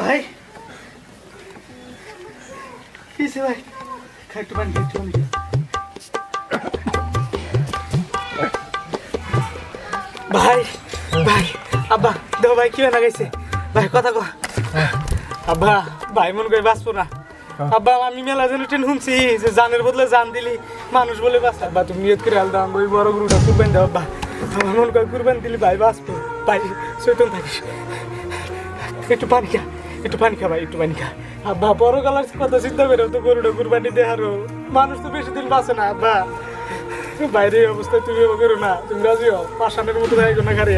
ভাই কিসে ভাই একটু পানি ভাই ভাই আব্বা দেও ভাই কি লাগাইছে ভাই কথা কো আব্বা ভাই মন করে বাঁচবো না আব্বা আমি মেলা জন ট্রেন শুনছি যে জানের বদলে জান দিলি মানুষ বলে বাঁচ আব্বা তুমি নিয়ত করে আলদাম ওই বড় গরুটা কুরবান দাও আব্বা আমার মন করে কুরবান দিলি ভাই বাঁচবো ভাই চৈতন থাকিস একটু পানি খা ভাই একটু পানি খা আব্বা বড় গলার কথা চিন্তা করে তো গরুটা কুরবানি দে হারো মানুষ তো বেশি দিন বাঁচে না আব্বা বাইরে অবস্থায় তুমি করো না তুমি রাজি হও পাশানের মতো রাখো না গাড়ি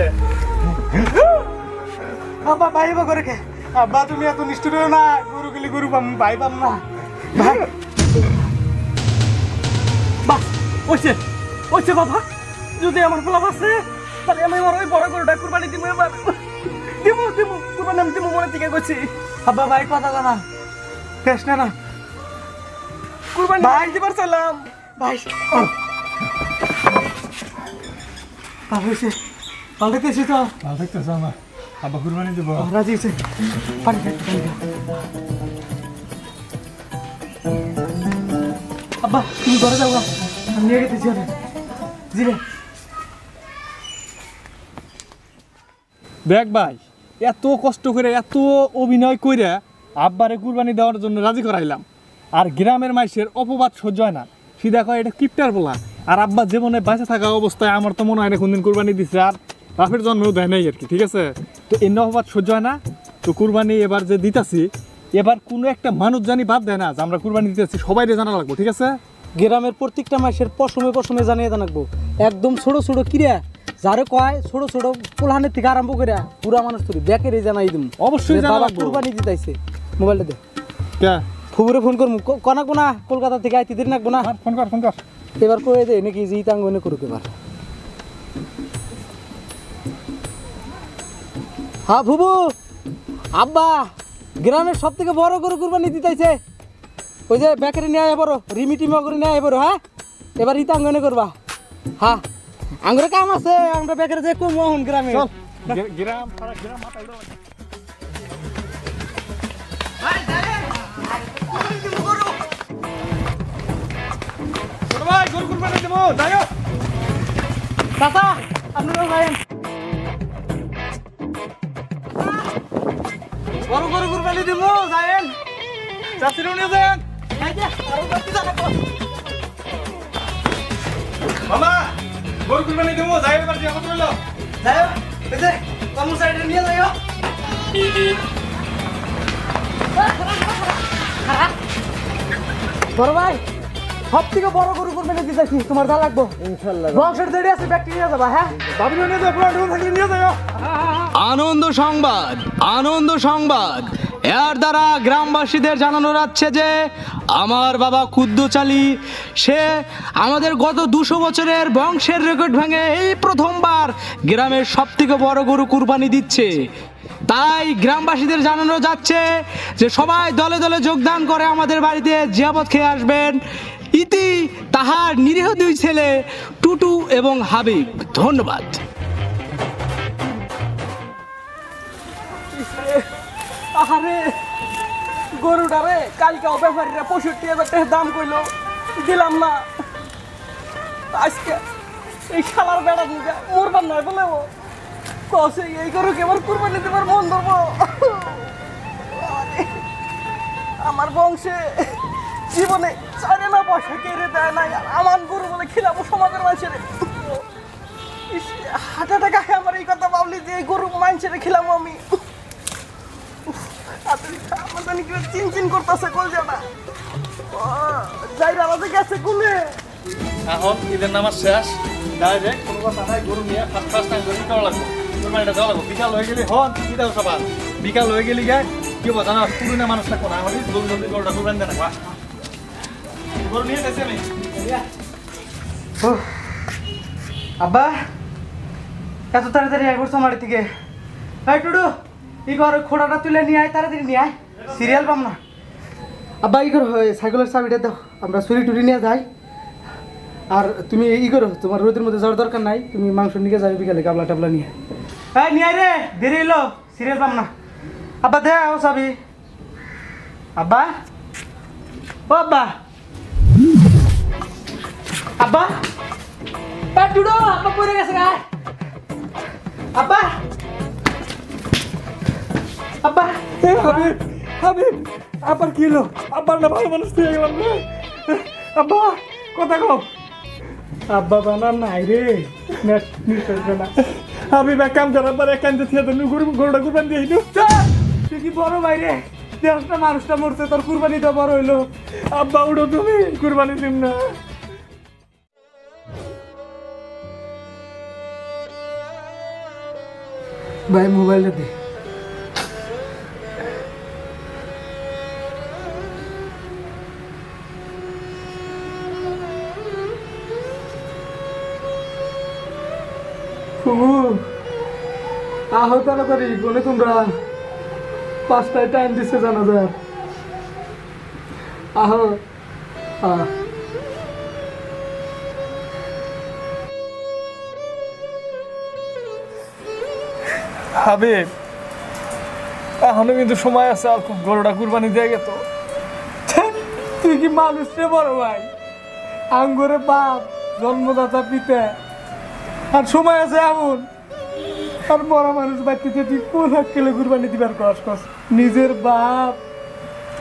আব্বা ভাই বা করে খে আব্বা তুমি এত নিষ্ঠুর না গরু গেলে গরু পাম ভাই পাম না ভাই বাস ওইছে বাবা যদি আমার পোলা বাসে তাহলে আমি আমার ওই বড় গরুটা কুরবানি দিব এবার দিব কুরবানি আমি দিব মনে থেকে গেছি আব্বা ভাই কথা না কেস না কুরবানি ভাই দিবার চাইলাম ভাই ভালো হয়েছে ভালো দেখতেছি তো ভালো দেখতেছ আমার আব্বা কুরবানি দিব রাজি হয়েছে পানি খা আব্বা তুমি ঘরে যাও আমি নিয়ে গেতেছি জি রে দেখ ভাই এত কষ্ট করে এত অভিনয় করে আব্বারে কুরবানি দেওয়ার জন্য রাজি করাইলাম আর গ্রামের মাইসের অপবাদ সহ্য হয় না সিধা কয় এটা কিপটার বলা আর আব্বা জীবনে বেঁচে থাকা অবস্থায় আমার তো মনে হয় না কোনদিন কুরবানি দিচ্ছে আর বাপের জন্মেও দেয় নাই আর কি ঠিক আছে তো এমনি অপবাদ সহ্য হয় না তো কুরবানি এবার যে দিতেছি এবার কোনো একটা মানুষ জানি বাদ দেয় না যে আমরা কুরবানি দিতেছি সবাই জানা লাগবো ঠিক আছে গ্রামের প্রত্যেকটা মাসের পশমে জানিয়ে জানাকবো একদম ছোট কিরা যারে কয় ছোট পোলহানের থেকে আরম্ভ করে পুরা মানুষ তুলি ব্যাকের জানাই দিম অবশ্যই বাবা কুরবানি দিতেছে মোবাইলটা দে কে ফুবুরে ফোন করমু কনাকবো না কলকাতা থেকে আইতে দিন রাখবো না ফোন কর এবার করে দে নাকি জি তাঙ্গ এনে করুক এবার হ্যাঁ ফুবু আব্বা গ্রামের সব থেকে বড় গরু কুরবানি দিতেছে ওই যে ব্যাকেরে নিয়ে আয় বড় রিমিটিমা করে নিয়ে আয় বড় হ্যাঁ এবার ইতাঙ্গ এনে করবা হ্যাঁ আঙ্গুরে কাম আছে আমরা বেকারে যে কম মোহন গ্রামে চল গ্রাম সারা গ্রাম মাথায় দাও ভাই গরু কুরবানি দেবো যাও চাচা আপনারা যায়েন বড় গরু কুরবানি দেবো যায়েন চাষিরও নিয়ে যান মামা গরু কুরবানি দেবো যাই এবার যে কথা বললো যাও এই যে কম সাইডে নিয়ে যাও বড় ভাই সব থেকে বড় গরু কুরবানি দিতেছি তোমার যা লাগবো ইনশাআল্লাহ বংশের যেটা আছে ব্যক্তি নিয়ে যাবা হ্যাঁ বাবিও নিয়ে যাও প্লান্ট থাকি নিয়ে যাও আনন্দ সংবাদ এর দ্বারা গ্রামবাসীদের জানানো যাচ্ছে যে আমার বাবা কুদ্দুচালি সে আমাদের গত 200 বছরের বংশের রেকর্ড ভেঙে এই প্রথমবার গ্রামের সবথেকে বড় গরু কুরবানি দিচ্ছে তাই গ্রামবাসীদের জানানো যাচ্ছে যে সবাই দলে দলে যোগদান করে আমাদের বাড়িতে জিয়াবত খেয়ে আসবেন ইতি তাহার নিরীহ 2 ছেলে টুটু এবং হাবিব ধন্যবাদ আরে গরুটারে কালকে ব্যাপারীরা 65,000 টাকা দাম কইলো দিলাম না আজকে এই শালার বেড়া দিকে মরবার নয় বলে ও কসে এই গরু কেবল কুরবানি দেবার মন ধরবো আমার বংশে জীবনে চারে না পয়সা কেড়ে দেয় না আমার গরু বলে খিলাবো সমাজের মানুষের হাঁটা টাকা আমার এই কথা ভাবলি যে এই গরু মানুষের খিলাবো আমি চিন করতেছে কলজাটা যাই রাতে গেছে কুলে এখন ঈদের নামাজ শেষ ডাইরেক্ট কোনো কথা নাই গরু নিয়ে ফার্স্ট টাইম গরু দেওয়া লাগবে কুরবানিটা দেওয়া লাগবে বিকাল হয়ে গেলে হন কি দাও সবার বিকাল হয়ে গেলে গায় কি বল জানা পুরনো মানুষ থাকবো না আমাদের জলদি গরুটা কুরবানি দেন না গরু নিয়ে গেছি আমি আব্বা এত তাড়াতাড়ি আয় করছো আমার থেকে এই টুডু ই ঘর খোড়াটা তুলে নিয়ে আয় তাড়াতাড়ি নিয়ে আয় সিরিয়াল পাম না আব্বা ই করো সাইকেলের চাবিটা দাও আমরা ছুরি টুরি নিয়ে যাই আর তুমি ই করো তোমার রোদের মধ্যে যাওয়ার দরকার নাই তুমি মাংস নিয়ে যাবে বিকালে কাবলা টাবলা নিয়ে হ্যাঁ নিয়ে আয় রে দেরি এলো সিরিয়াল পাম না আব্বা দে ও চাবি আব্বা ও আব্বা আব্বা দুটো আব্বা পড়ে গেছে গায়ে আব্বা আব্বা হাবিব হাবিব আবার কি হলো আবার না ভালো মানুষ থেকে গেলাম রে আব্বা কথা কও আব্বা বানার নাই রে নেট নিশ্চয় না হাবিব এক কাম কর আবার একান্তে থেকে তুমি গরুটা কুরবানি দিয়ে দিও তুই কি বড় ভাই রে দেশটা মানুষটা মরছে তোর কুরবানি তো বড় হইলো আব্বা উঠো তুমি কুরবানি দিন না ভাই মোবাইলটা দে আহো তাড়াতাড়ি কোনে তোমরা 5টায় টাইম দিচ্ছে জানা যায় আহো হাবিব এখনো কিন্তু সময় আছে আর খুব গরুটা কুরবানি দিয়ে গেত তুই কি মানুষ রে বড় ভাই আঙ্গুরে বাপ জন্মদাতা পিতা আর সময় আছে এমন আর বড় মানুষ বাচ্চাতে তুই কোন হাক্কেলে কুরবানি দিবার কস নিজের বাপ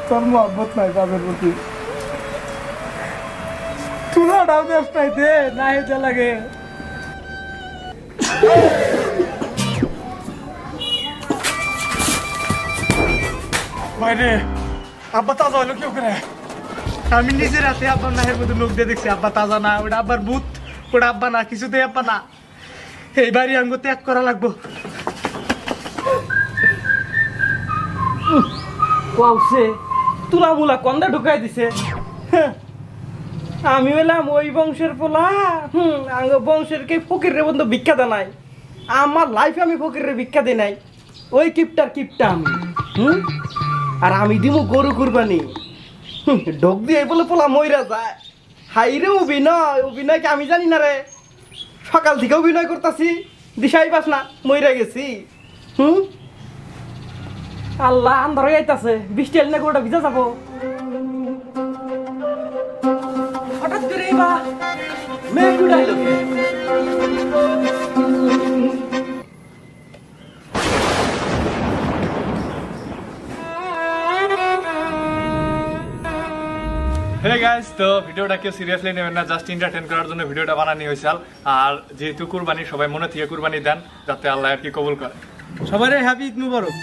তোর মহব্বত নাই বাপের প্রতি তুলাটাও দেশটাই দে না হেঁটে লাগে বাইরে আব্বা তাজা হলো কেউ করে আমি নিজের হাতে আব্বার নাহের মধ্যে লোক দিয়ে দেখছি আব্বা তাজা না ওটা আব্বার ভূত ওটা আব্বা না কিছুতেই আব্বা না এই বাড়ি আঙ্গ ত্যাগ করা লাগবো কমছে তুলা মুলা কন্দা ঢুকাই দিছে আমি বললাম ওই বংশের পোলা আঙ্গ বংশের কে ফকির রে বন্ধু ভিক্ষা দে নাই আমার লাইফে আমি ফকির রে ভিক্ষা দে নাই ওই কিপটা আমি আর আমি দিমু গরু কুরবানি ঢোক দিয়ে বলে পোলা মইরা যায় হাই রে অভিনয় কি আমি জানি না রে সকাল থেকে অভিনয় করতেছি দিশাই পাস না মইরা গেছি আল্লাহ আন্ধার হয়ে যাইতাছে বৃষ্টি এলে না গরুটা ভিজা যাবো হঠাৎ করে বা মেঘ উড়াইলো কে? হে গাইস তো ভিডিওটা কেউ সিরিয়াসলি নেবেন না জাস্ট এন্টারটেইন করার জন্য ভিডিওটা বানানো হয়েছিল আর যেহেতু কুরবানি সবাই মনে থেকে কুরবানি দেন যাতে আল্লাহ আর কি কবুল করে সবারই হ্যাপি ঈদ মুবারক